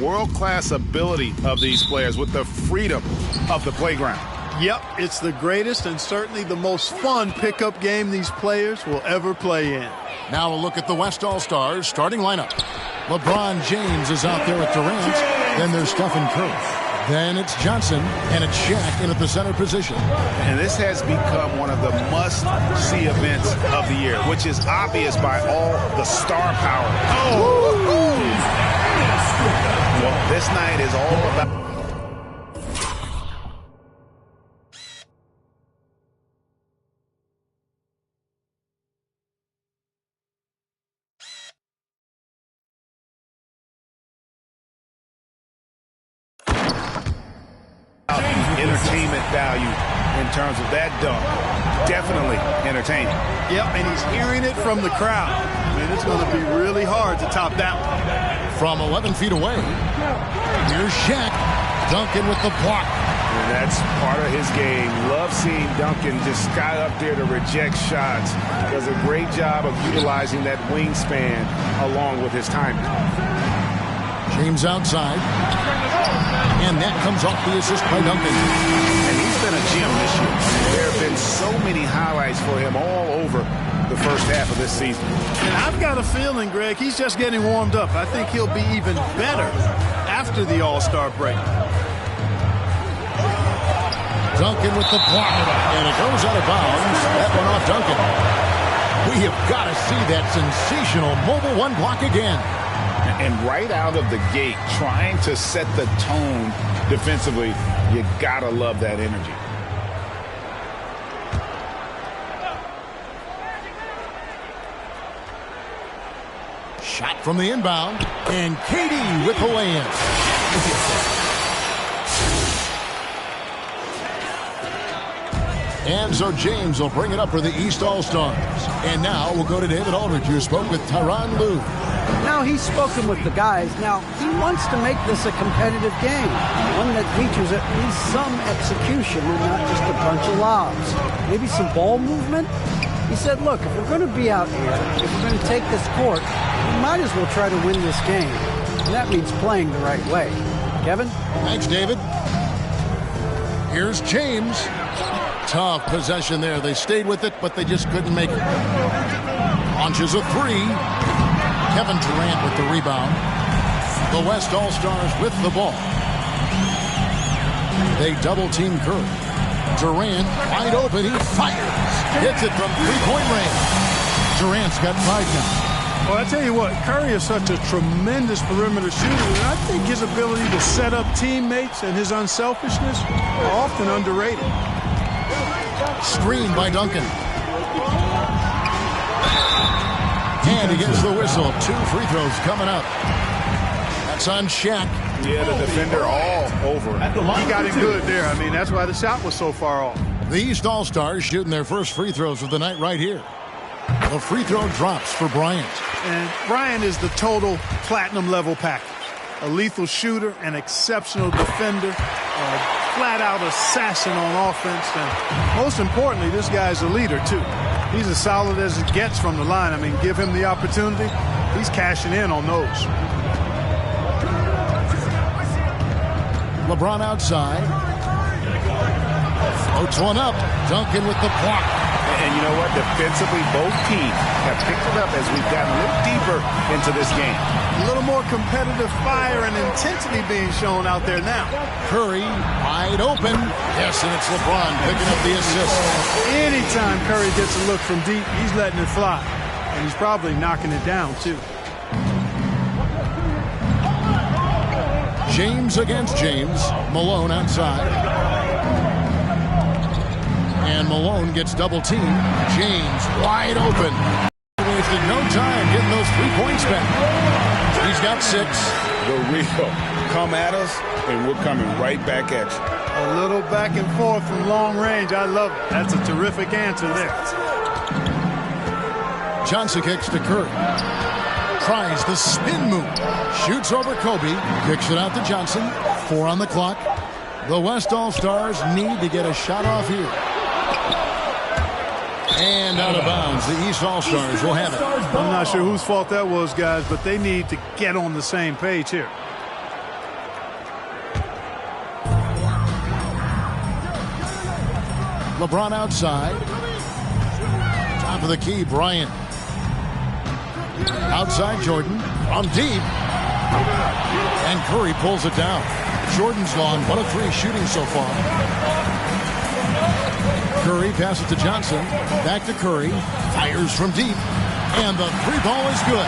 world-class ability of these players with the freedom of the playground. Yep, it's the greatest and certainly the most fun pickup game these players will ever play in. Now a look at the West All-Stars starting lineup. LeBron James is out there at Durant. Then there's Stephen Curry. Then it's Johnson, and it's Shaq in at the center position. And this has become one of the must-see events of the year, which is obvious by all the star power. Oh! Well, this night is all about... entertainment value in terms of that dunk. Definitely entertaining. Yep, and he's hearing it from the crowd. I mean, it's going to be really hard to top that one. From 11 feet away, here's Shaq. Duncan with the block. And that's part of his game. Love seeing Duncan just sky up there to reject shots. Does a great job of utilizing that wingspan along with his timing. James outside. And that comes off the assist by Duncan. And he's been a gem this year. There have been so many highlights for him all over the first half of this season. And I've got a feeling, Greg, he's just getting warmed up. I think he'll be even better after the All-Star break. Duncan with the block. And it goes out of bounds. That one off Duncan. We have got to see that sensational mobile one block again. And right out of the gate, trying to set the tone defensively, you gotta love that energy. Shot from the inbound, and KD with the lay-in. And so James will bring it up for the East All-Stars. And now we'll go to David Aldridge, who spoke with Tyronn Lue. Now he's spoken with the guys. Now he wants to make this a competitive game, one that features at least some execution and not just a bunch of lobs. Maybe some ball movement. He said, look, if we're going to be out here, if we're going to take this court, we might as well try to win this game. And that means playing the right way. Kevin? Thanks, David. Here's James. Tough possession there. They stayed with it, but they just couldn't make it. Launches a three. Kevin Durant with the rebound. The West All-Stars with the ball. They double-team Curry. Durant wide open. He fires. Hits it from three-point range. Durant's got 5 now. Well, I tell you what, Curry is such a tremendous perimeter shooter, and I think his ability to set up teammates and his unselfishness are often underrated. Screen by Duncan. And he gets the whistle. 2 free throws coming up. That's on Shaq. Yeah, the defender all over. He got it good there. I mean, that's why the shot was so far off. The East All-Stars shooting their first free throws of the night right here. The free throw drops for Bryant. And Bryant is the total platinum level package. A lethal shooter, an exceptional defender, a flat-out assassin on offense, and most importantly, this guy's a leader, too. He's as solid as it gets from the line. I mean, give him the opportunity, he's cashing in on those. LeBron outside. Floats one up. Duncan with the block. And you know what? Defensively, both teams have picked it up as we've gotten a little deeper into this game. A little more competitive fire and intensity being shown out there now. Curry wide open. Yes, and it's LeBron picking up the assist. Anytime Curry gets a look from deep, he's letting it fly. And he's probably knocking it down, too. James against James. Malone outside. And Malone gets double-teamed. James wide open. Wasted no time getting those 3 points back. He's got 6. The real come at us, and we're coming right back at you. A little back and forth from long range. I love it. That's a terrific answer there. Johnson kicks to Curry. Tries the spin move. Shoots over Kobe. Kicks it out to Johnson. 4 on the clock. The West All-Stars need to get a shot off here. And out of bounds. The East All-Stars will have it. I'm not sure whose fault that was, guys, but they need to get on the same page here. LeBron outside. Top of the key, Bryant. Outside Jordan. From deep. And Curry pulls it down. Jordan's long, 1 of 3 shooting so far. Curry passes to Johnson. Back to Curry. Fires from deep. And the 3-ball is good.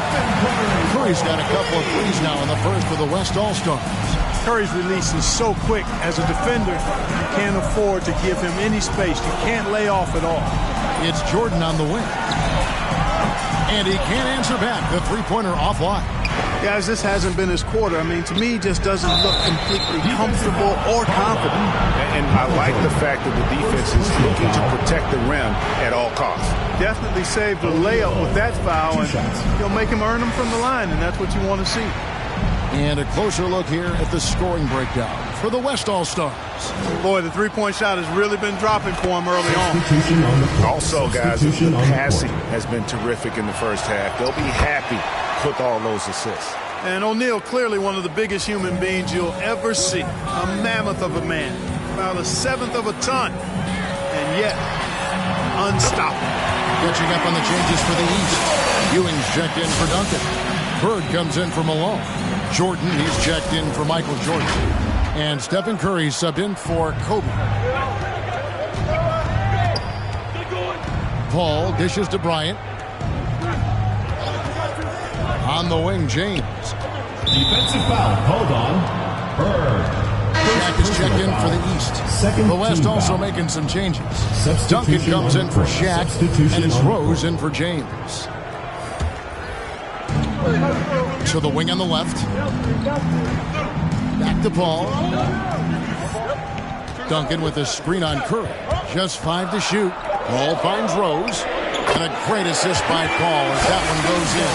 Curry's got a couple of threes now in the first for the West All-Stars. Curry's release is so quick. As a defender, you can't afford to give him any space. You can't lay off at all. It's Jordan on the wing. And he can't answer back. The three-pointer offline. Guys, this hasn't been his quarter. I mean, to me, he just doesn't look completely comfortable or confident. And I like the fact that the defense is looking to protect the rim at all costs. Definitely saved a layup with that foul, and he'll make him earn them from the line, and that's what you want to see. And a closer look here at the scoring breakdown for the West All-Stars. Boy, the three-point shot has really been dropping for him early on. Also, guys, the passing has been terrific in the first half. They'll be happy with all those assists. And O'Neal, clearly one of the biggest human beings you'll ever see. A mammoth of a man, about 1/7 of a ton, and yet unstoppable. Catching up on the changes for the East. Ewing's checked in for Duncan. Bird comes in for Malone. Jordan, he's checked in for Michael Jordan. And Stephen Curry subbed in for Kobe. Paul dishes to Bryant. On the wing, James. Defensive foul called on Bird. Shaq is checked in for the East. The West also making some changes. Duncan comes in for Shaq, and it's Rose in for James. To the wing on the left. Back to Paul. Duncan with a screen on Curry. Just 5 to shoot. Paul finds Rose. And a great assist by Paul as that one goes in.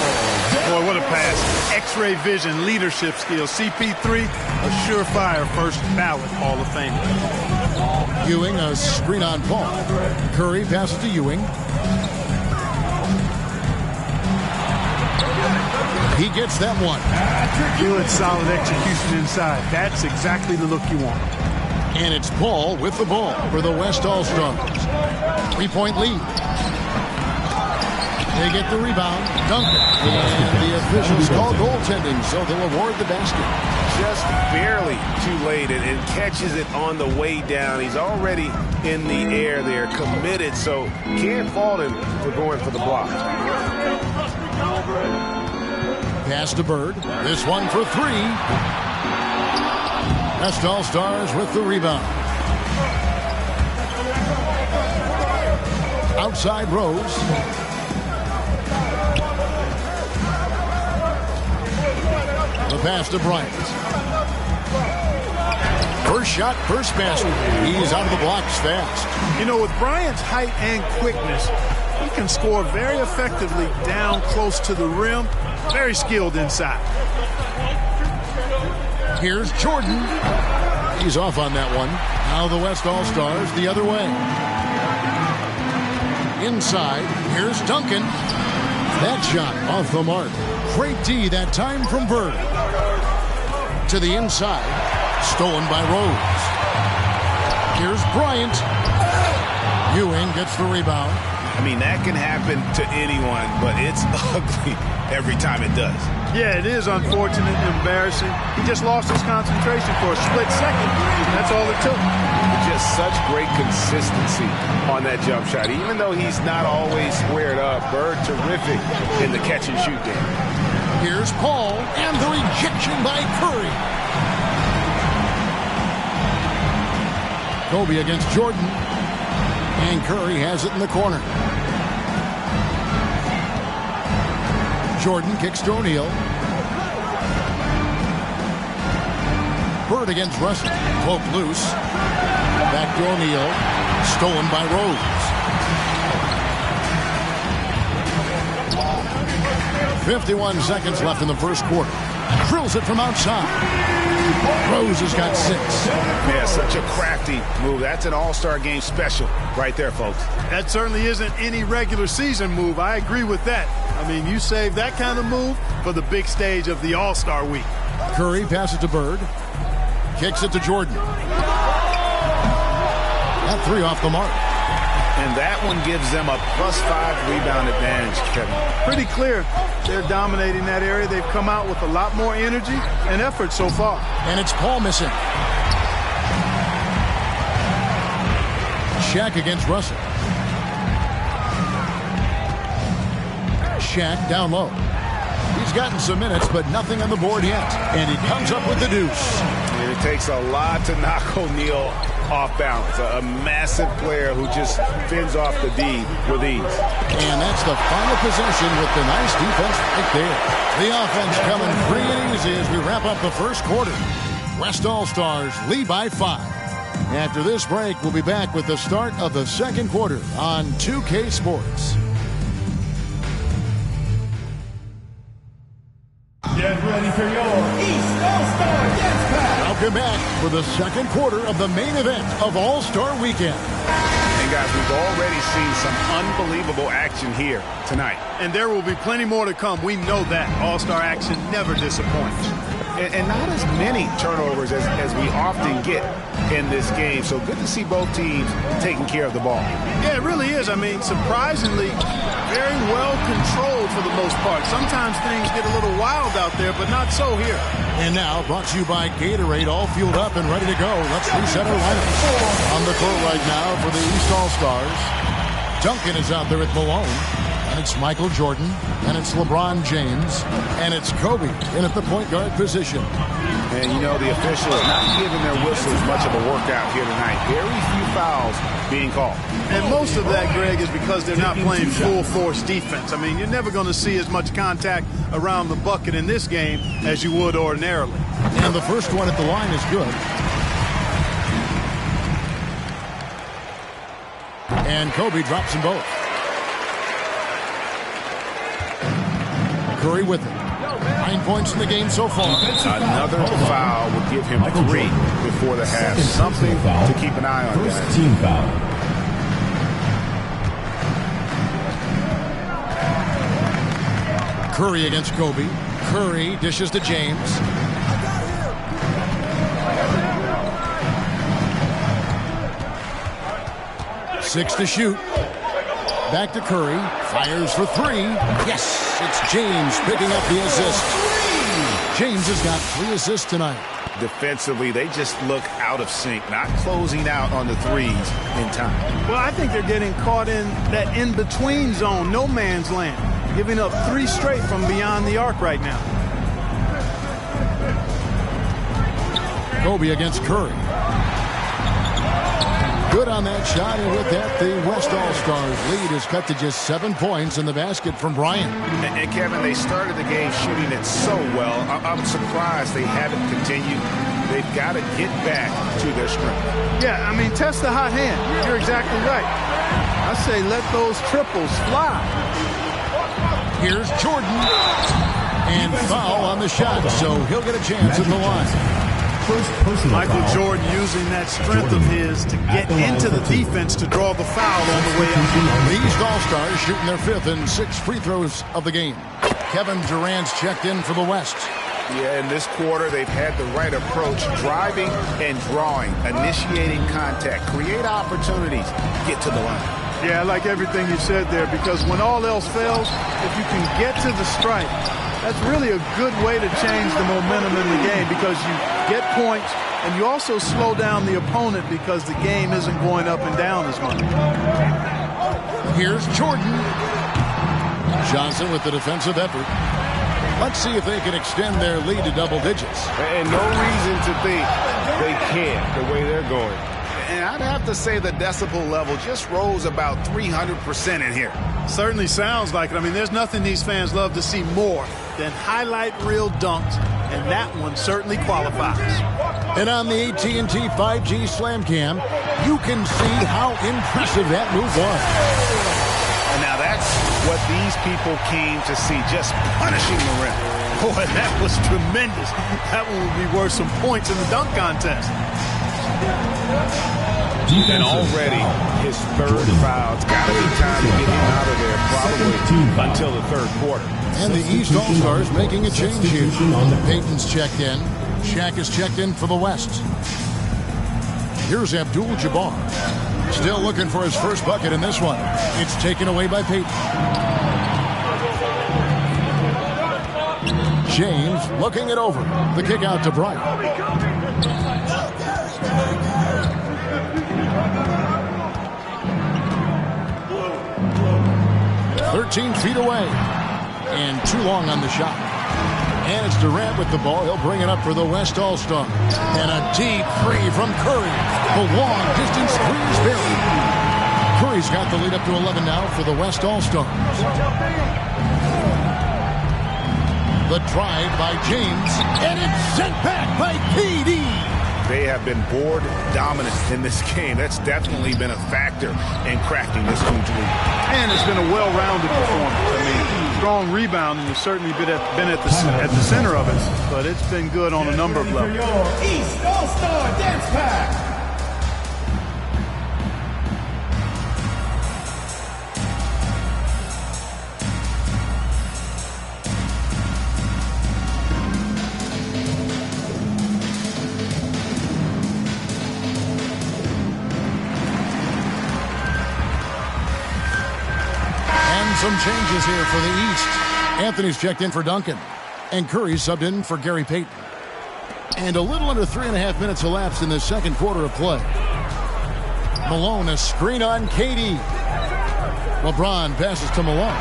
Boy, what a pass. X-ray vision, leadership skills. CP3, a surefire first ballot Hall of Famer. Ewing, a screen on Paul. Curry passes to Ewing. He gets that one. Good, solid execution inside. That's exactly the look you want. And it's Paul with the ball for the West All-Stars. 3-point lead. They get the rebound. Duncan. And the officials call goaltending, so they'll award the basket. Just barely too late and catches it on the way down. He's already in the air there, committed, so can't fault him for going for the block. Pass to Bird. This one for 3. West All-Stars with the rebound. Outside Rose. The pass to Bryant. First shot, first basket. He's out of the blocks fast. You know, with Bryant's height and quickness, he can score very effectively down close to the rim. Very skilled inside. Here's Jordan. He's off on that one. Now the West All-Stars the other way. Inside, here's Duncan. That shot off the mark. Great D that time from Bird. To the inside. Stolen by Rose. Here's Bryant. Ewing gets the rebound. I mean, that can happen to anyone, but it's ugly every time it does. Yeah, it is unfortunate and embarrassing. He just lost his concentration for a split second. That's all it took. Just such great consistency on that jump shot. Even though he's not always squared up, Bird terrific in the catch and shoot game. Here's Paul and the rejection by Curry. Kobe against Jordan. And Curry has it in the corner. Jordan kicks to O'Neal. Bird against Russell. Cloak loose. Back to O'Neal. Stolen by Rose. 51 seconds left in the first quarter. Drills it from outside. Rose has got 6. Yeah, such a crafty move. That's an all-star game special right there, folks. That certainly isn't any regular season move. I agree with that. I mean, you save that kind of move for the big stage of the All-Star week. Curry passes to Bird. Kicks it to Jordan. That 3 off the mark. And that one gives them a +5 rebound advantage, Kevin. Pretty clear. They're dominating that area. They've come out with a lot more energy and effort so far. And it's Paul missing. Shaq against Russell. Shaq down low. He's gotten some minutes, but nothing on the board yet. And he comes up with the deuce. And it takes a lot to knock O'Neal off balance. A massive player who just fends off the D with ease. And that's the final possession with the nice defense right there. The offense coming free and easy as we wrap up the first quarter. West All-Stars lead by 5. After this break, we'll be back with the start of the second quarter on 2K Sports. Get ready for your East All-Star Dance Pack. Welcome back for the second quarter of the main event of All-Star Weekend. And guys, we've already seen some unbelievable action here tonight. And there will be plenty more to come. We know that. All-Star action never disappoints. And not as many turnovers as we often get in this game. So good to see both teams taking care of the ball. Yeah, it really is. I mean, surprisingly, very well controlled for the most part. Sometimes things get a little wild out there, but not so here. And now, brought to you by Gatorade, all fueled up and ready to go. Let's reset our lineups. On the court right now for the East All-Stars, Duncan is out there at Malone. And it's Michael Jordan, and it's LeBron James, and it's Kobe in at the point guard position. And you know, the officials not giving their whistles much of a workout here tonight. Very few fouls being called. And most of that, Greg, is because they're not playing full force defense. I mean, you're never going to see as much contact around the bucket in this game as you would ordinarily. And the first one at the line is good. And Kobe drops them both. Curry with it. 9 points in the game so far. Another foul would give him 3 before the half. Something to keep an eye on, guys. First team foul. Curry against Kobe. Curry dishes to James. Six to shoot. Back to Curry. Fires for 3. Yes! It's James picking up the assist. James has got 3 assists tonight. Defensively, they just look out of sync, not closing out on the threes in time. Well, I think they're getting caught in that in-between zone, no man's land, giving up 3 straight from beyond the arc right now. Kobe against Curry. Good on that shot, and with that, the West All-Stars lead is cut to just 7 points in the basket from Bryant. And Kevin, they started the game shooting it so well. I'm surprised they haven't continued. They've got to get back to their strength. Yeah, I mean, test the hot hand. You're exactly right. I say let those triples fly. Here's Jordan. And foul on the shot, so he'll get a chance at the line. Michael Jordan using that strength of his to get into the defense to draw the foul on the way up. The East All-Stars shooting their 5th and 6th free throws of the game. Kevin Durant's checked in for the West. Yeah, in this quarter, they've had the right approach, driving and drawing, initiating contact, create opportunities, get to the line. Yeah, I like everything you said there, because when all else fails, if you can get to the strike, that's really a good way to change the momentum in the game, because you get points and you also slow down the opponent because the game isn't going up and down as much. Here's Jordan. Johnson with the defensive effort. Let's see if they can extend their lead to double digits. And no reason to think they can't the way they're going. And I'd have to say the decibel level just rose about 300% in here. Certainly sounds like it. I mean, there's nothing these fans love to see more than highlight reel dunks, and that one certainly qualifies. And on the AT&T 5G Slam Cam, you can see how impressive that move was. And now that's what these people came to see, just punishing the rim. Boy, that was tremendous. That one would be worth some points in the dunk contest. And already his 3rd foul. It's got to be time to get him out of there, probably until the 3rd quarter. And the East All-Stars making a change here. Peyton's checked in. Shaq is checked in for the West. Here's Abdul-Jabbar. Still looking for his first bucket in this one. It's taken away by Peyton. James looking it over. The kick out to Bryant. 13 feet away. And too long on the shot. And it's Durant with the ball. He'll bring it up for the West All-Stars. And a deep three from Curry. The long-distance three is buried. Curry's got the lead up to 11 now for the West All-Stars. The drive by James. And it's sent back by KD. They have been board dominant in this game. That's definitely been a factor in cracking this huge lead. And it's been a well-rounded performance. I mean, strong rebounding has certainly been at the center of it, but it's been good on a number of levels. East All-Star Dance Pack. Some changes here for the East. Anthony's checked in for Duncan. And Curry subbed in for Gary Payton. And a little under 3.5 minutes elapsed in the second quarter of play. Malone, a screen on KD. LeBron passes to Malone.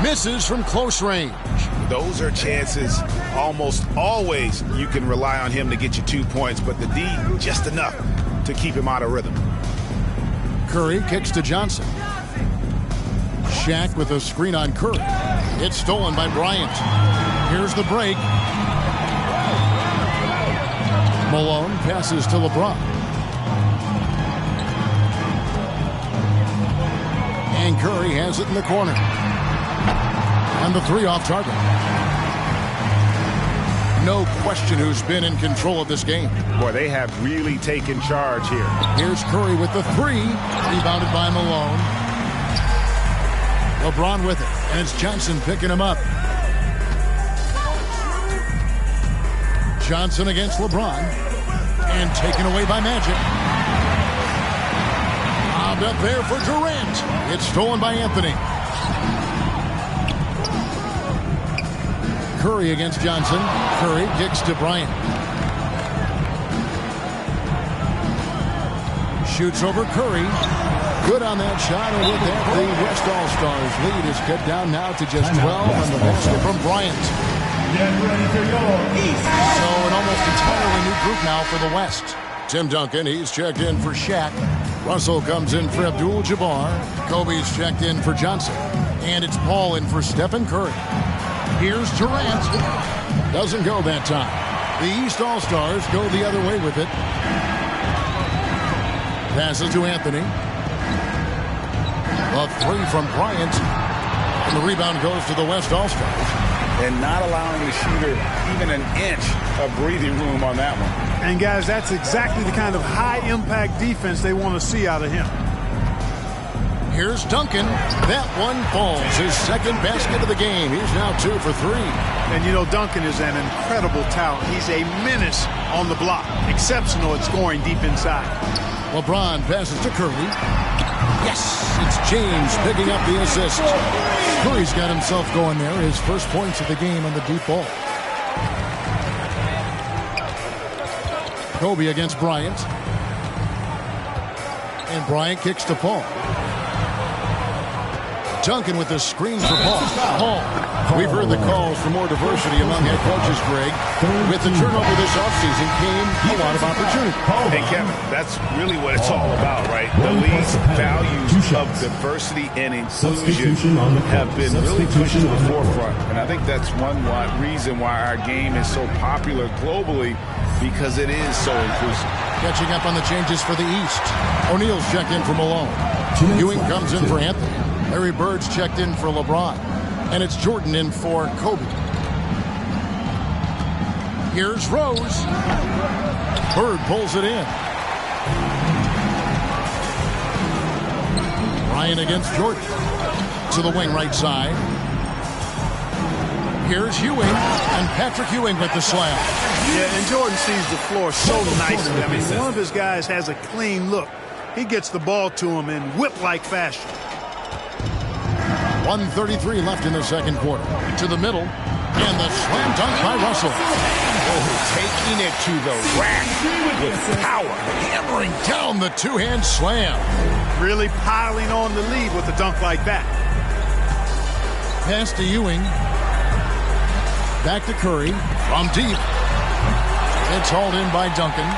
Misses from close range. Those are chances almost always you can rely on him to get you 2 points, but the D just enough to keep him out of rhythm. Curry kicks to Johnson. Shaq with a screen on Curry. It's stolen by Bryant. Here's the break. Malone passes to LeBron. And Curry has it in the corner. And the three off target. No question who's been in control of this game. Boy, they have really taken charge here. Here's Curry with the three. Rebounded by Malone. LeBron with it, and it's Johnson picking him up. Johnson against LeBron, and taken away by Magic. Lobbed up there for Durant. It's stolen by Anthony. Curry against Johnson. Curry kicks to Bryant. Shoots over Curry. Good on that shot, and with that, the West All-Stars lead is cut down now to just 12 on the basket from Bryant. So an almost entirely new group now for the West. Tim Duncan, he's checked in for Shaq. Russell comes in for Abdul-Jabbar. Kobe's checked in for Johnson. And it's Paul in for Stephen Curry. Here's Durant. Doesn't go that time. The East All-Stars go the other way with it. Passes to Anthony. A three from Bryant. And the rebound goes to the West All-Stars. And not allowing the shooter even an inch of breathing room on that one. And, guys, that's exactly the kind of high-impact defense they want to see out of him. Here's Duncan. That one falls. His second basket of the game. He's now 2 for 3. And, you know, Duncan is an incredible talent. He's a menace on the block. Exceptional at scoring deep inside. LeBron passes to Curry. Yes, it's James picking up the assist. Curry's got himself going there. His first points of the game on the deep ball. Kobe against Bryant. And Bryant kicks to Paul. Duncan with the screen for Paul. We've heard the calls for more diversity among head coaches, Greg. With the turnover this offseason came a lot of opportunity. Hey, Kevin, that's really what it's all about, right? The league's values of diversity and inclusion have been really pushed to the forefront. And I think that's one reason why our game is so popular globally, because it is so inclusive. Catching up on the changes for the East. O'Neal's checked in for Malone. Ewing comes in for Anthony. Larry Bird's checked in for LeBron. And it's Jordan in for Kobe. Here's Rose. Bird pulls it in. Ryan against Jordan. To the wing right side. Here's Ewing. And Patrick Ewing with the slam. Yeah, and Jordan sees the floor so nicely. I mean, one of his guys has a clean look. He gets the ball to him in whip-like fashion. 1:33 left in the second quarter. To the middle, and the slam dunk by Russell. Oh, taking it to the rack with power. Hammering down the two-hand slam. Really piling on the lead with a dunk like that. Pass to Ewing. Back to Curry. From deep. It's hauled in by Duncan.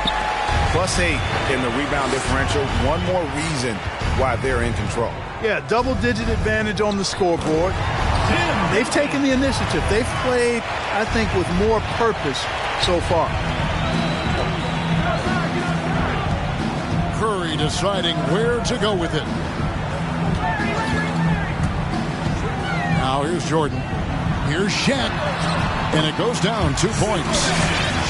+8 in the rebound differential. One more reason why they're in control. Yeah, double-digit advantage on the scoreboard. They've taken the initiative. They've played, I think, with more purpose so far. Curry deciding where to go with it. Now here's Jordan. Here's Shaq. And it goes down 2 points.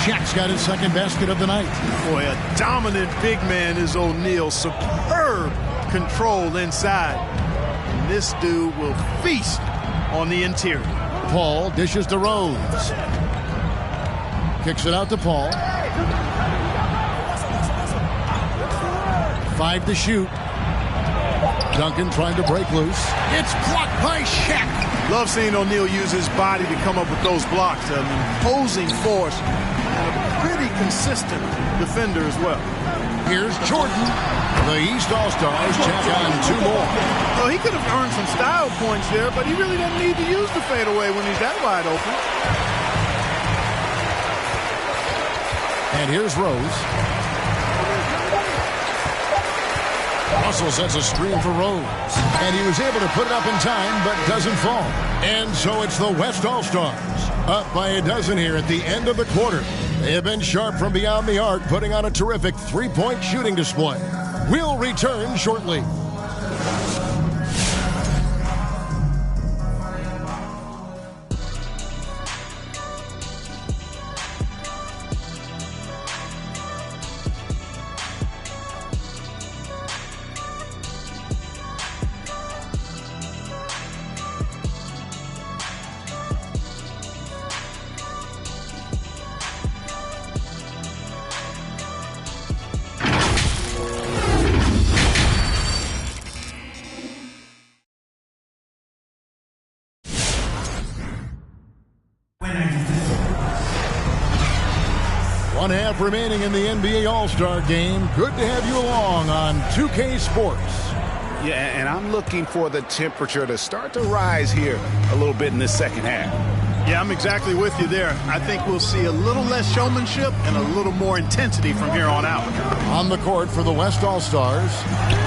Shaq's got his second basket of the night. Boy, a dominant big man is O'Neal. Superb control inside. And this dude will feast on the interior. Paul dishes to Rose. Kicks it out to Paul. 5 to shoot. Duncan trying to break loose. It's blocked by Shaq. Love seeing O'Neal use his body to come up with those blocks. An imposing force and a pretty consistent defender as well. Here's Jordan. The East All-Stars check on 2 more. Well, he could have earned some style points there, but he really doesn't need to use the fadeaway when he's that wide open. And here's Rose. Russell sets a screen for Rose. And he was able to put it up in time, but doesn't fall. And so it's the West All-Stars. Up by a dozen here at the end of the quarter. They have been sharp from beyond the arc, putting on a terrific three-point shooting display. We'll return shortly. One half remaining in the NBA All-Star Game. Good to have you along on 2K Sports. Yeah, and I'm looking for the temperature to start to rise here a little bit in this second half. Yeah, I'm exactly with you there. I think we'll see a little less showmanship and a little more intensity from here on out. On the court for the West All-Stars,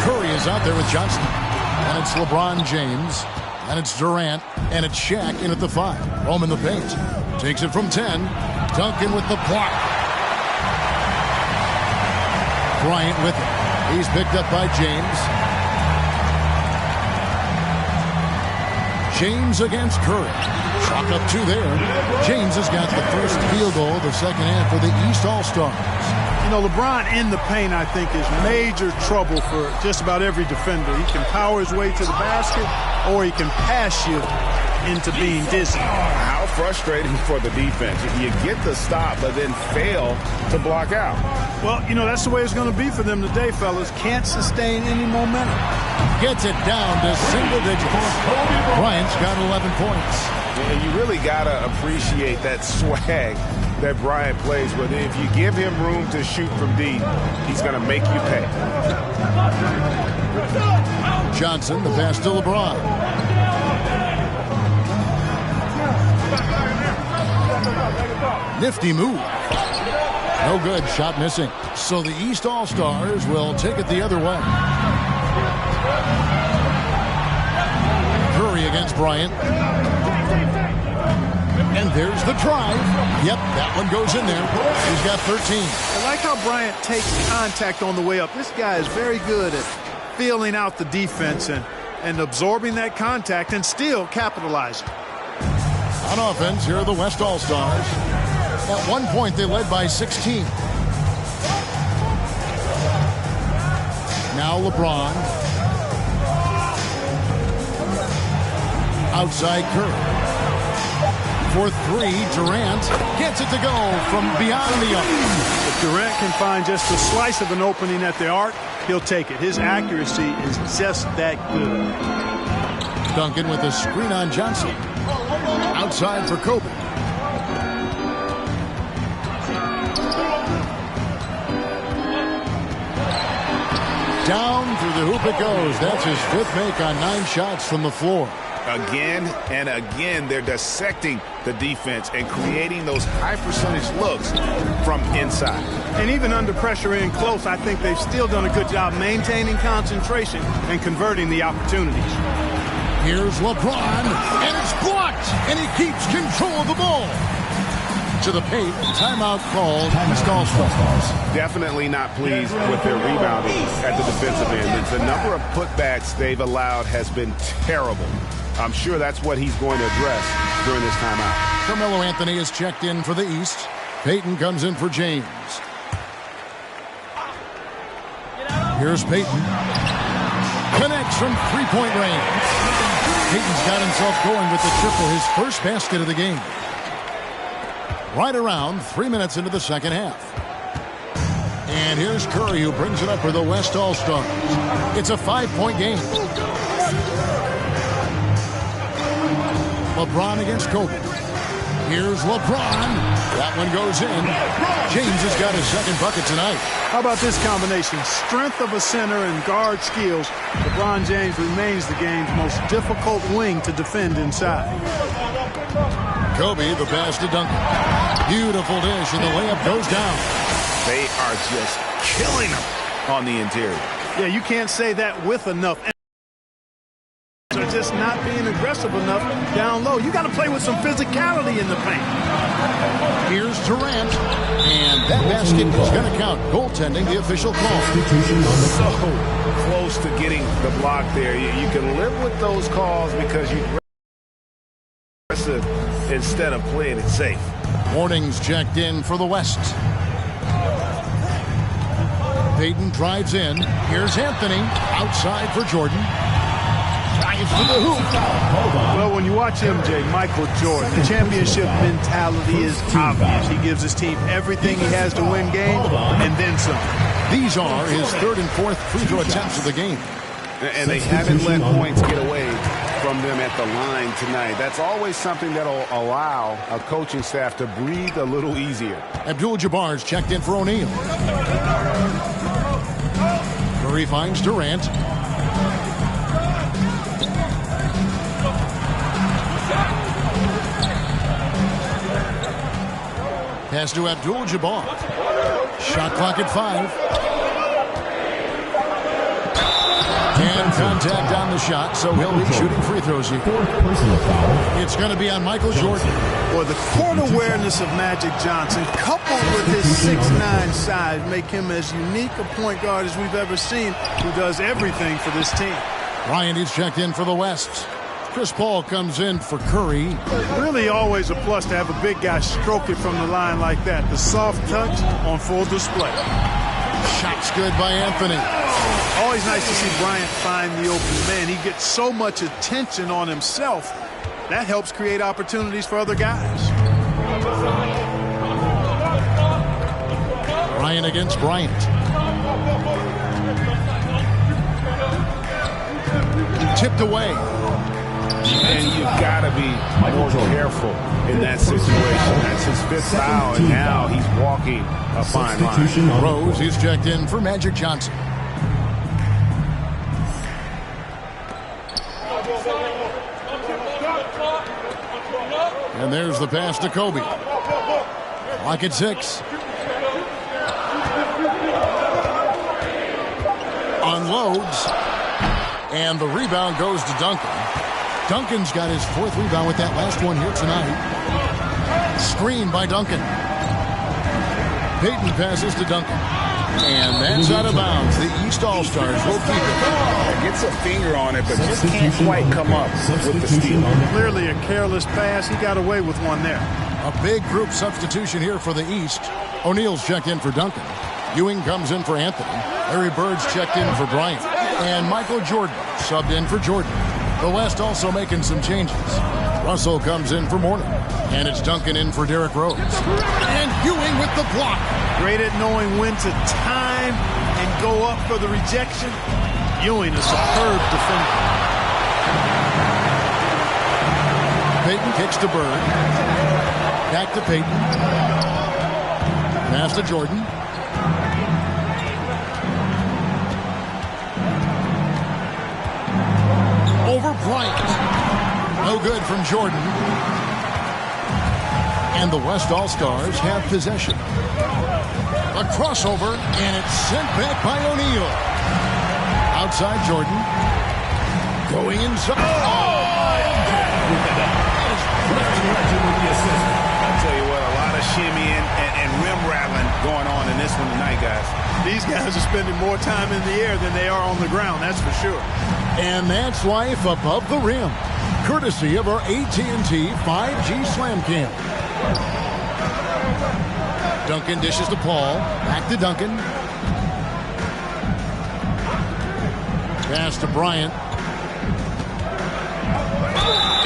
Curry is out there with Johnson. And it's LeBron James. And it's Durant. And it's Shaq in at the 5. Home in the paint. Takes it from 10. Duncan with the block. Bryant with it. He's picked up by James. James against Curry. Chalk up 2 there. James has got the first field goal of the second half for the East All-Stars. You know, LeBron in the paint, I think, is major trouble for just about every defender. He can power his way to the basket, or he can pass you into being dizzy. How frustrating for the defense. You get the stop, but then fail to block out. Well, you know, that's the way it's going to be for them today, fellas. Can't sustain any momentum. Gets it down to single digits. Bryant's got 11 points. And you really got to appreciate that swag that Bryant plays with. If you give him room to shoot from deep, he's going to make you pay. Johnson, the pass to LeBron. Nifty move. No good. Shot missing. So the East All-Stars will take it the other way. Curry against Bryant. And there's the drive. Yep, that one goes in there. He's got 13. I like how Bryant takes contact on the way up. This guy is very good at feeling out the defense and absorbing that contact and still capitalizing. On offense, here are the West All-Stars. At one point, they led by 16. Now LeBron. Outside Curry. For 3, Durant gets it to go from beyond the arc. If Durant can find just a slice of an opening at the arc, he'll take it. His accuracy is just that good. Duncan with a screen on Johnson. Outside for Kobe. Down through the hoop it goes. That's his 5th make on 9 shots from the floor. Again and again, they're dissecting the defense and creating those high-percentage looks from inside. And even under pressure in close, I think they've still done a good job maintaining concentration and converting the opportunities. Here's LeBron, and it's blocked, and he keeps control of the ball. To the paint, timeout called. East All-Stars. Definitely not pleased with their rebounding at the defensive end. The number of putbacks they've allowed has been terrible. I'm sure that's what he's going to address during this timeout. Carmelo Anthony is checked in for the East. Peyton comes in for James. Here's Peyton. Connects from three-point range. Peyton's got himself going with the triple, his first basket of the game. Right around 3 minutes into the second half. And here's Curry, who brings it up for the West All-Stars. It's a 5-point game. LeBron against Kobe. Here's LeBron. That one goes in. James has got his second bucket tonight. How about this combination? Strength of a center and guard skills. LeBron James remains the game's most difficult wing to defend inside. Kobe, the pass to Duncan. Beautiful dish, and the layup goes down. They are just killing them on the interior. Yeah, you can't say that with enough. Or just not being aggressive enough down low. You got to play with some physicality in the paint. Here's Durant, and that basket is going to count. Goaltending, the official call. So close to getting the block there. You can live with those calls because you're aggressive instead of playing it safe. Warnings checked in for the West. Peyton drives in. Here's Anthony outside for Jordan. Drives to the hoop. Well, when you watch MJ, Michael Jordan, the championship mentality is obvious. He gives his team everything he has to win games and then some. These are his 3rd and 4th free throw attempts of the game. And they haven't let points get away from them at the line tonight. That's always something that'll allow a coaching staff to breathe a little easier. Abdul-Jabbar's checked in for O'Neal. Curry finds Durant. Pass to Abdul-Jabbar. Shot clock at 5. And contact on the shot, so he'll be shooting free throws here. It's going to be on Michael Jordan. Well, the court awareness of Magic Johnson, coupled with his 6'9" size, make him as unique a point guard as we've ever seen, who does everything for this team. Ryan is checked in for the West. Chris Paul comes in for Curry. Really always a plus to have a big guy stroke it from the line like that. The soft touch on full display. Shots good by Anthony. Always nice to see Bryant find the open man. He gets so much attention on himself. That helps create opportunities for other guys. Ryan against Bryant. Tipped away. And you've got to be more careful in that situation. That's his 5th foul, and now he's walking a fine line. Rose is checked in for Magic Johnson. And there's the pass to Kobe. Clock at 6. Unloads. And the rebound goes to Duncan. Duncan's got his 4th rebound with that last one here tonight. Screen by Duncan. Peyton passes to Duncan. And that's out of bounds. The East All-Stars will keep it. Gets a finger on it, but just can't quite come up with the steal. Clearly a careless pass. He got away with one there. A big group substitution here for the East. O'Neal's checked in for Duncan. Ewing comes in for Anthony. Larry Bird's checked in for Bryant. And Michael Jordan subbed in for Jordan. The West also making some changes. Russell comes in for Mourning. And it's Duncan in for Derrick Rose. And Ewing with the block. Great at knowing when to time and go up for the rejection. Ewing, a superb defender. Peyton kicks to Bird. Back to Peyton. Pass to Jordan. Over Bryant. No good from Jordan. And the West All-Stars have possession. A crossover, and it's sent back by O'Neal. Outside Jordan. Going inside. I'll tell you what, a lot of shimmying and rim rattling going on in this one tonight, guys. These guys are spending more time in the air than they are on the ground, that's for sure. And that's life above the rim, courtesy of our AT&T 5G Slam Cam. Duncan dishes to Paul. Back to Duncan. Pass to Bryant.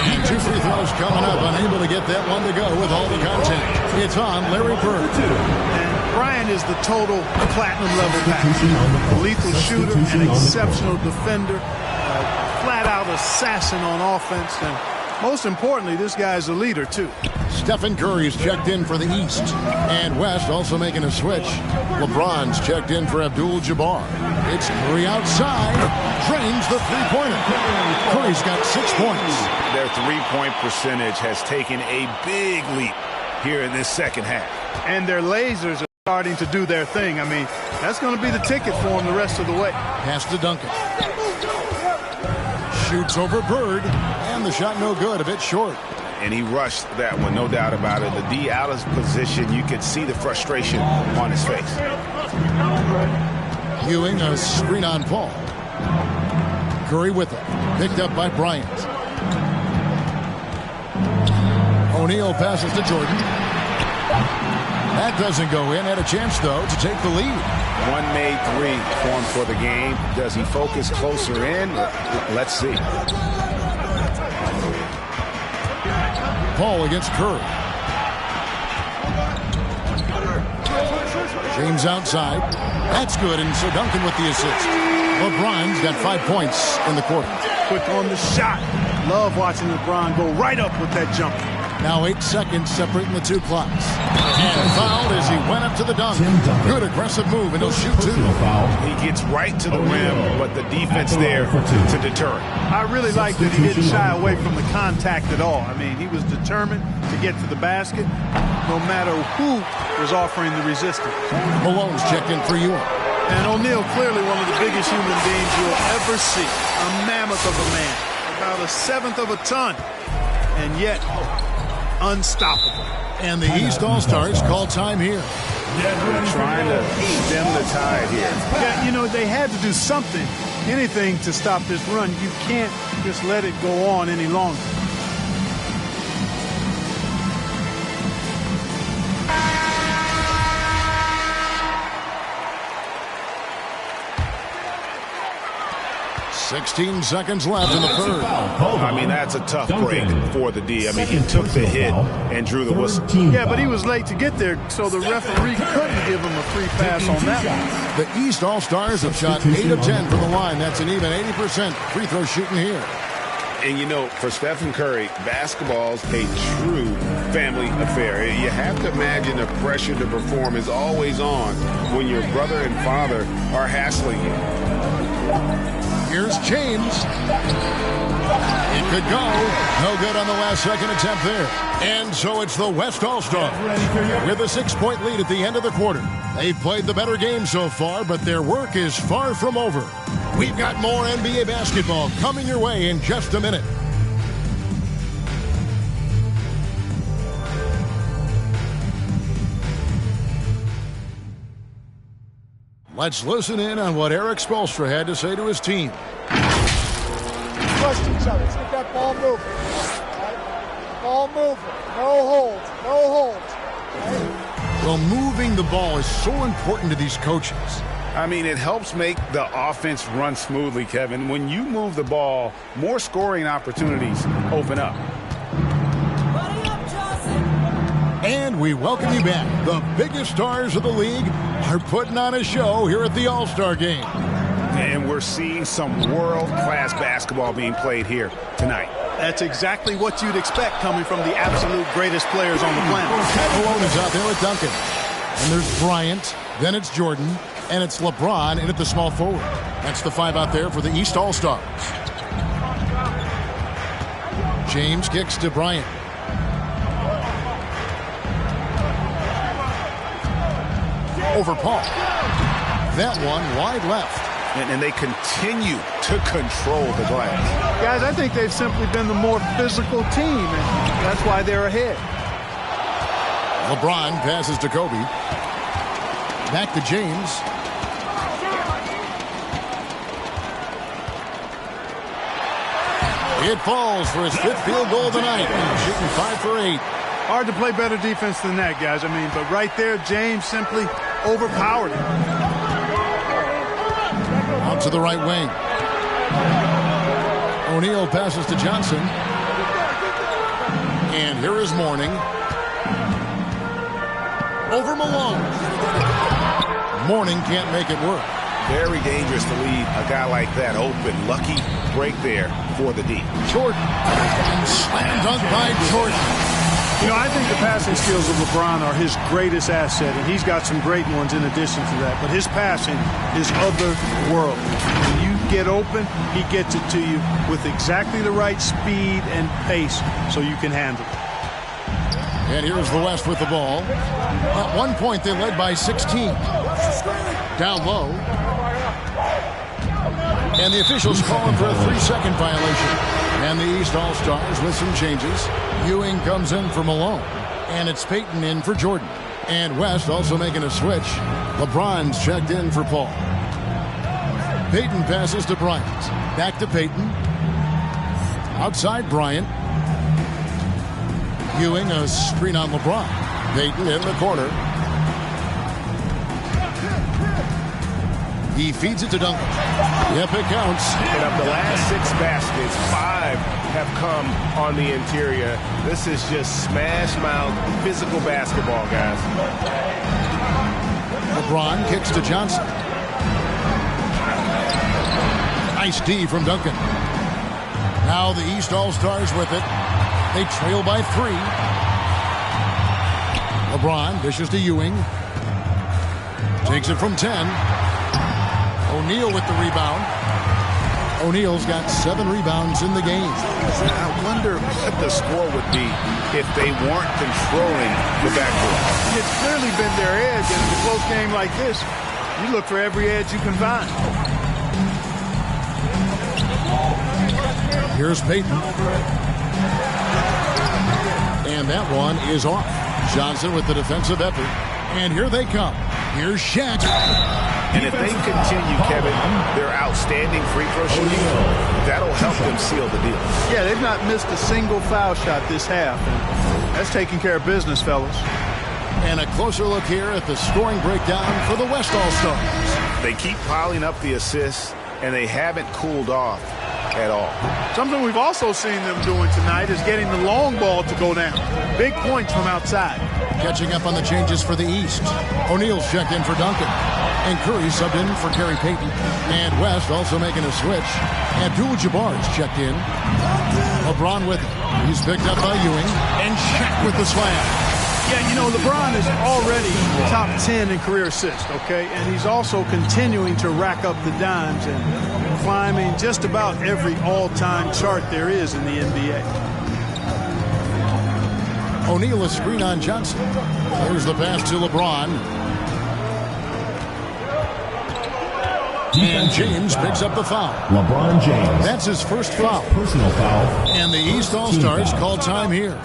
And 2 free throws coming up. Unable to get that one to go with all the content. It's on Larry Bird. And Bryant is the total platinum level package. A lethal shooter, an exceptional defender, a flat-out assassin on offense, and most importantly, this guy's a leader, too. Stephen Curry's checked in for the East. And West also making a switch. LeBron's checked in for Abdul-Jabbar. It's Curry outside. Drains the three-pointer. Curry's got 6 points. Their three-point percentage has taken a big leap here in this second half. And their lasers are starting to do their thing. I mean, that's going to be the ticket for them the rest of the way. Pass to Duncan. Shoots over Bird. And the shot no good, a bit short. And he rushed that one, no doubt about it. The D out of position, you could see the frustration on his face. Ewing, a screen on Paul. Curry with it. Picked up by Bryant. O'Neal passes to Jordan. That doesn't go in. Had a chance, though, to take the lead. One made three formed for the game. Does he focus closer in? Let's see. Paul against Curry. James outside. That's good, and so Duncan with the assist. LeBron's got 5 points in the quarter. Quick on the shot. Love watching LeBron go right up with that jump. Now 8 seconds separating the two clocks. And fouled as he went up to the dunk. Good aggressive move, and he'll shoot 2. He gets right to the rim, but the defense there to deter it. I really like that he didn't shy away from the contact at all. I mean, he was determined to get to the basket no matter who was offering the resistance. Malone's checked in for you. And O'Neal, clearly one of the biggest human beings you'll ever see. A mammoth of a man. About a seventh of a ton. And yet, unstoppable. And the East All-Stars call time here. Trying to stem the tide here. Yeah, you know, they had to do something, anything to stop this run. You can't just let it go on any longer. $16 seconds left in the third. I mean, that's a tough break for the D. I mean, he took the hit and drew the whistle. Yeah, but he was late to get there, so the referee couldn't give him a free pass on that one. The East All-Stars have shot 8 of 10 from the line. That's an even 80% free throw shooting here. And, you know, for Stephen Curry, basketball's a true family affair. You have to imagine the pressure to perform is always on when your brother and father are hassling you. Here's James. It could go. No good on the last second attempt there. And so it's the West All-Stars with a 6-point lead at the end of the quarter. They've played the better game so far, but their work is far from over. We've got more NBA basketball coming your way in just a minute. Let's listen in on what Eric Spoelstra had to say to his team. Trust each other. Let's get that ball moving. Right? Ball moving. No holds. No holds. Right? Well, moving the ball is so important to these coaches. I mean, it helps make the offense run smoothly, Kevin. When you move the ball, more scoring opportunities open up. And we welcome you back, the biggest stars of the league, are putting on a show here at the All-Star Game. And we're seeing some world-class basketball being played here tonight. That's exactly what you'd expect coming from the absolute greatest players on the planet. Malone is out there with Duncan. And there's Bryant, then it's Jordan, and it's LeBron in at the small forward. That's the 5 out there for the East All-Stars. James kicks to Bryant. Over Paul. That one wide left. And they continue to control the glass. Guys, I think they've simply been the more physical team, and that's why they're ahead. LeBron passes to Kobe. Back to James. It falls for his 5th field goal of the night. Shooting 5 for 8. Hard to play better defense than that, guys. I mean, but right there, James simply overpowered him. Out to the right wing. O'Neal passes to Johnson. And here is Mourning. Over Malone. Mourning can't make it work. Very dangerous to leave a guy like that open. Lucky break there for the D. Jordan. And slam dunk by Jordan. You know, I think the passing skills of LeBron are his greatest asset, and he's got some great ones in addition to that. But his passing is otherworldly. When you get open, he gets it to you with exactly the right speed and pace so you can handle it. And here's the West with the ball. At one point, they led by 16. Down low. And the officials calling for a 3-second violation. And the East All-Stars with some changes. Ewing comes in for Malone. And it's Payton in for Jordan. And West also making a switch. LeBron's checked in for Paul. Payton passes to Bryant. Back to Payton. Outside Bryant. Ewing, a screen on LeBron. Payton in the corner. He feeds it to Duncan. Yep, it counts. And of the last 6 baskets, 5 have come on the interior. This is just smash mouth physical basketball, guys. LeBron kicks to Johnson. Nice D from Duncan. Now the East All-Stars with it. They trail by 3. LeBron dishes to Ewing. Takes it from 10. O'Neal with the rebound. O'Neal's got 7 rebounds in the game. I wonder what the score would be if they weren't controlling the backcourt. It's clearly been their edge, and in a close game like this, you look for every edge you can find. Here's Payton. And that one is off. Johnson with the defensive effort. And here they come. Here's Shaq. And if they continue, Kevin, their outstanding free throw shooting, that'll help them seal the deal. Yeah, they've not missed a single foul shot this half. And that's taking care of business, fellas. And a closer look here at the scoring breakdown for the West All-Stars. They keep piling up the assists, and they haven't cooled off at all. Something we've also seen them doing tonight is getting the long ball to go down. Big points from outside. Catching up on the changes for the East. O'Neal's checked in for Duncan. And Curry subbed in for Gary Payton. And West also making a switch. Abdul-Jabbar's checked in. LeBron with it. He's picked up by Ewing. And Shaq with the slam. Yeah, you know, LeBron is already top 10 in career assists, okay? And he's also continuing to rack up the dimes and climbing just about every all-time chart there is in the NBA. O'Neal a screen on Johnson. There's the pass to LeBron. And James picks up the foul. LeBron James. That's his first foul. Personal foul. And the East All-Stars call time here.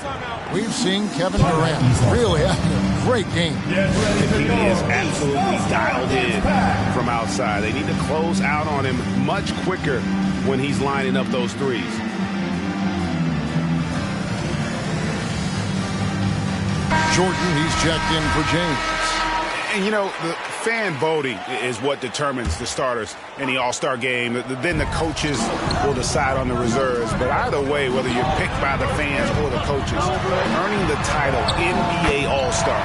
We've seen Kevin Durant really having a great game. And he is absolutely dialed in from outside. They need to close out on him much quicker when he's lining up those threes. Jordan, he's checked in for James. And, you know, the fan voting is what determines the starters in the All-Star game. Then the coaches will decide on the reserves. But either way, whether you're picked by the fans or the coaches, earning the title NBA All-Star,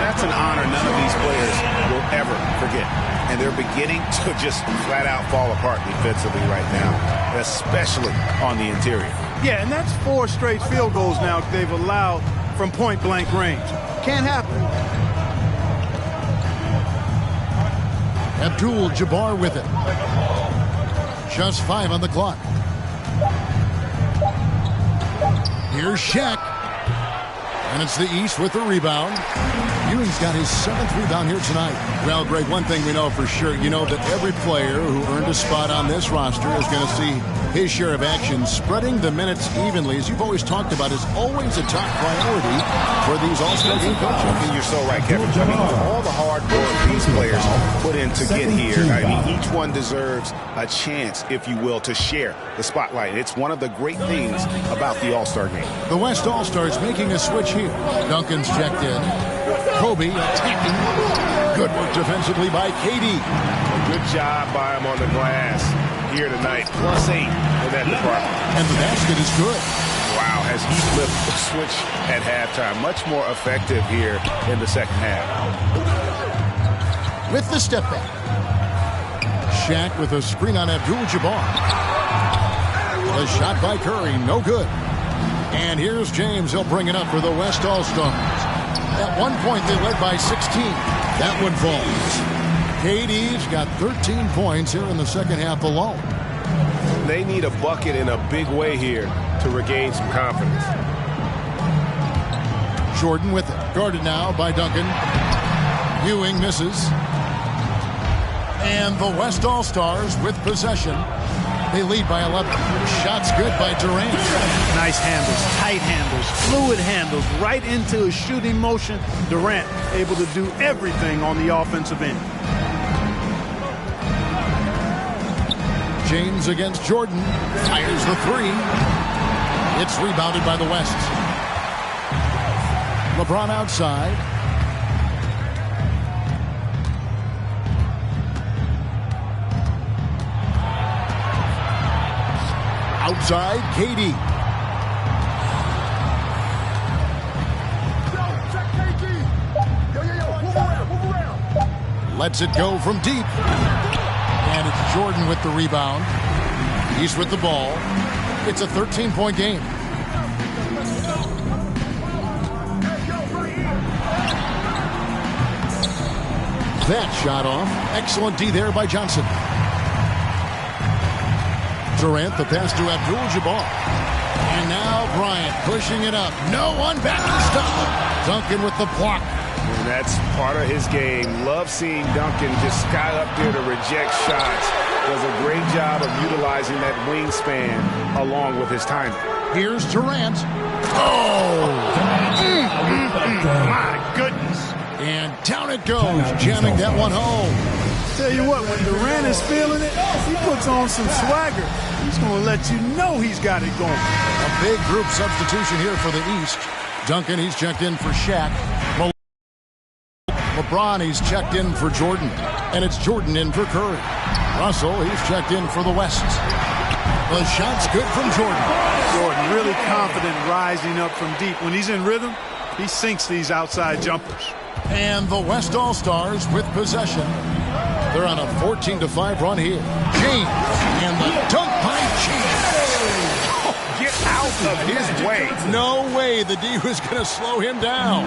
that's an honor none of these players will ever forget. And they're beginning to just flat out fall apart defensively right now, especially on the interior. Yeah, and that's 4 straight field goals now they've allowed from point-blank range. Can't happen. Abdul-Jabbar with it. Just 5 on the clock. Here's Shaq. And it's the East with the rebound. Ewing's got his 7th rebound here tonight. Well, Greg, one thing we know for sure, you know that every player who earned a spot on this roster is going to see his share of action. Spreading the minutes evenly, as you've always talked about, is always a top priority for these All-Star game coaches. And you're so right, Kevin. I mean, all the hard work these players put in to get here, I mean, each one deserves a chance, if you will, to share the spotlight. It's one of the great things about the All-Star game. The West All-Stars making a switch here. Duncan's checked in. Kobe attacking. Good work defensively by KD. A good job by him on the glass here tonight. +8 in that department. And the basket is good. Wow, has he flipped the switch at halftime. Much more effective here in the second half. With the step back. Shaq with a screen on Abdul-Jabbar. The shot by Curry, no good. And here's James. He'll bring it up for the West All-Stars. At one point, they led by 16. That one falls. KD's got 13 points here in the second half alone. They need a bucket in a big way here to regain some confidence. Jordan with it. Guarded now by Duncan. Ewing misses. And the West All-Stars with possession. They lead by 11. Shots good by Durant. Nice handles, tight handles, fluid handles, right into a shooting motion. Durant able to do everything on the offensive end. James against Jordan. Fires the 3. It's rebounded by the West. LeBron outside. Outside, KD. Lets it go from deep. And it's Jordan with the rebound. He's with the ball. It's a 13-point game. That shot off. Excellent D there by Johnson. Durant, the pass to Abdul-Jabbar. And now Bryant pushing it up. No one back to stop. Duncan with the block. And that's part of his game. Love seeing Duncan just sky up there to reject shots. Does a great job of utilizing that wingspan along with his timing. Here's Durant. Oh! My goodness. And down it goes, jamming that one home. Tell you what, when Durant is feeling it, he puts on some swagger. He's going to let you know he's got it going. A big group substitution here for the East. Duncan, he's checked in for Shaq. LeBron, he's checked in for Jordan. And it's Jordan in for Curry. Russell, he's checked in for the West. The shot's good from Jordan. Jordan really confident rising up from deep. When he's in rhythm, he sinks these outside jumpers. And the West All-Stars with possession. They're on a 14-5 run here. James, and the dunk by James. Get out of his way. No way the D was going to slow him down.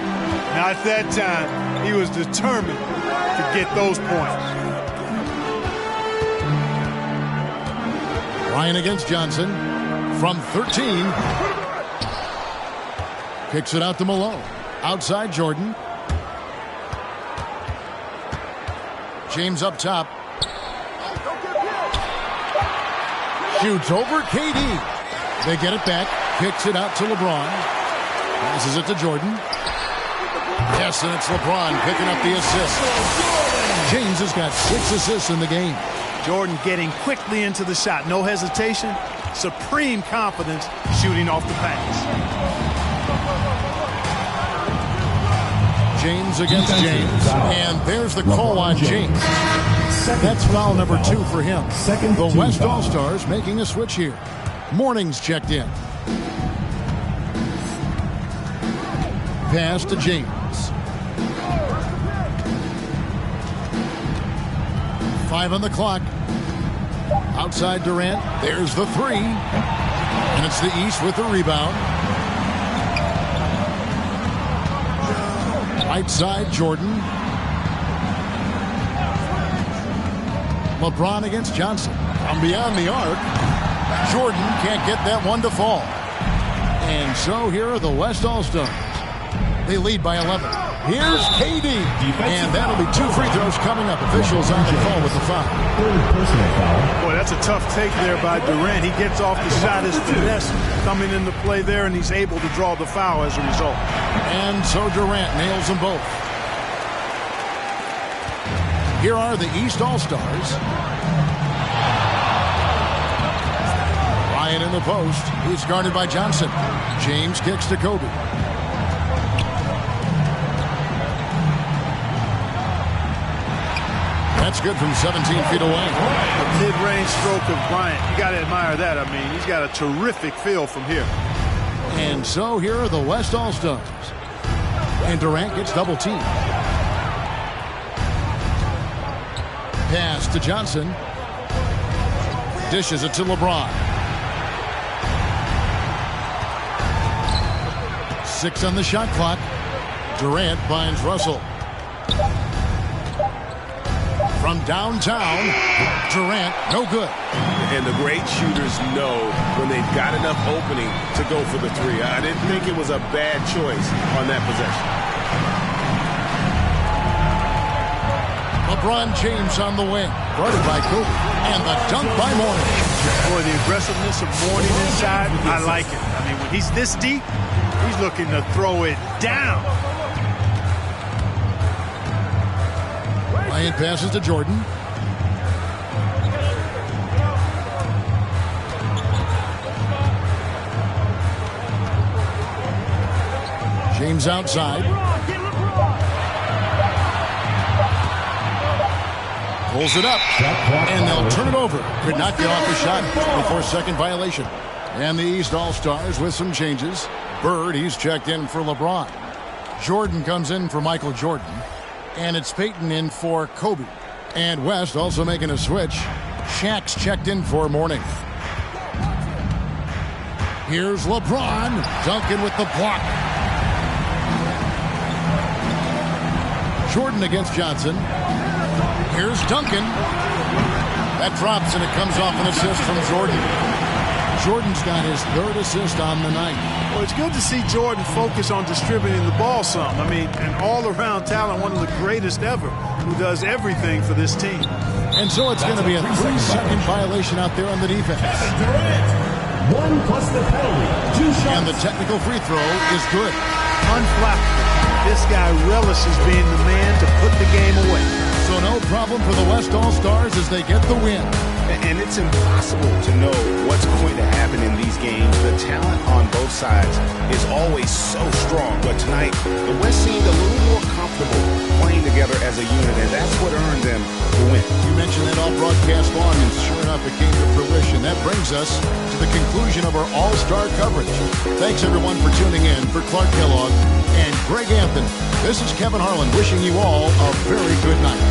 Not that time. He was determined to get those points. Ryan against Johnson from 13. Kicks it out to Malone. Outside Jordan. James up top. Shoots over KD. They get it back. Kicks it out to LeBron. Passes it to Jordan. Yes, and it's LeBron picking up the assist. James has got 6 assists in the game. Jordan getting quickly into the shot. No hesitation. Supreme confidence shooting off the pass. James against James. And there's the call on James. That's foul number 2 for him. The West All-Stars making a switch here. Morning's checked in. Pass to James. 5 on the clock. Outside Durant. There's the 3. And it's the East with the rebound. Right side, Jordan. LeBron against Johnson. From beyond the arc. Jordan can't get that one to fall. And so here are the West All-Stars. They lead by 11. Here's KD. And that'll be 2 free throws coming up. Officials on the call with the foul. Boy, that's a tough take there by Durant. He gets off the shot. His finesse coming into play there, and he's able to draw the foul as a result. And so Durant nails them both. Here are the East All-Stars. Ryan in the post. He's guarded by Johnson. James kicks to Kobe. That's good from 17 feet away. A mid-range stroke of Bryant. You got to admire that. I mean, he's got a terrific feel from here. And so here are the West All-Stars. And Durant gets double-teamed. Pass to Johnson. Dishes it to LeBron. 6 on the shot clock. Durant finds Russell. From downtown, Durant, no good. And the great shooters know when they've got enough opening to go for the 3. I didn't think it was a bad choice on that possession. LeBron James on the wing, guarded by Kobe, and the dunk by Mourning. Boy, the aggressiveness of Mourning inside, I like it. I mean, when he's this deep, he's looking to throw it down. Bryant passes to Jordan. James outside. Pulls it up. And they'll turn it over. Could not get off the shot before second violation. And the East All-Stars with some changes. Bird, he's checked in for LeBron. Jordan comes in for Michael Jordan. And it's Peyton in for Kobe. And West also making a switch. Shaq's checked in for Mourning. Here's LeBron. Duncan with the block. Jordan against Johnson. Here's Duncan. That drops and it comes off an assist from Jordan. Jordan's got his 3rd assist on the night. Well, it's good to see Jordan focus on distributing the ball some. I mean, an all-around talent, one of the greatest ever, who does everything for this team. And so it's going to be a 3-second violation out there on the defense. 1 plus the penalty. 2 shots. And the technical free throw is good. Unflappable. This guy relishes being the man to put the game away. So no problem for the West All-Stars as they get the win. And it's impossible to know what's going to happen in these games. The talent on both sides is always so strong. But tonight, the West seemed a little more comfortable playing together as a unit, and that's what earned them the win. You mentioned that all broadcast long, and sure enough, it came to fruition. That brings us to the conclusion of our All-Star coverage. Thanks, everyone, for tuning in. For Clark Kellogg and Greg Anthony, this is Kevin Harlan wishing you all a very good night.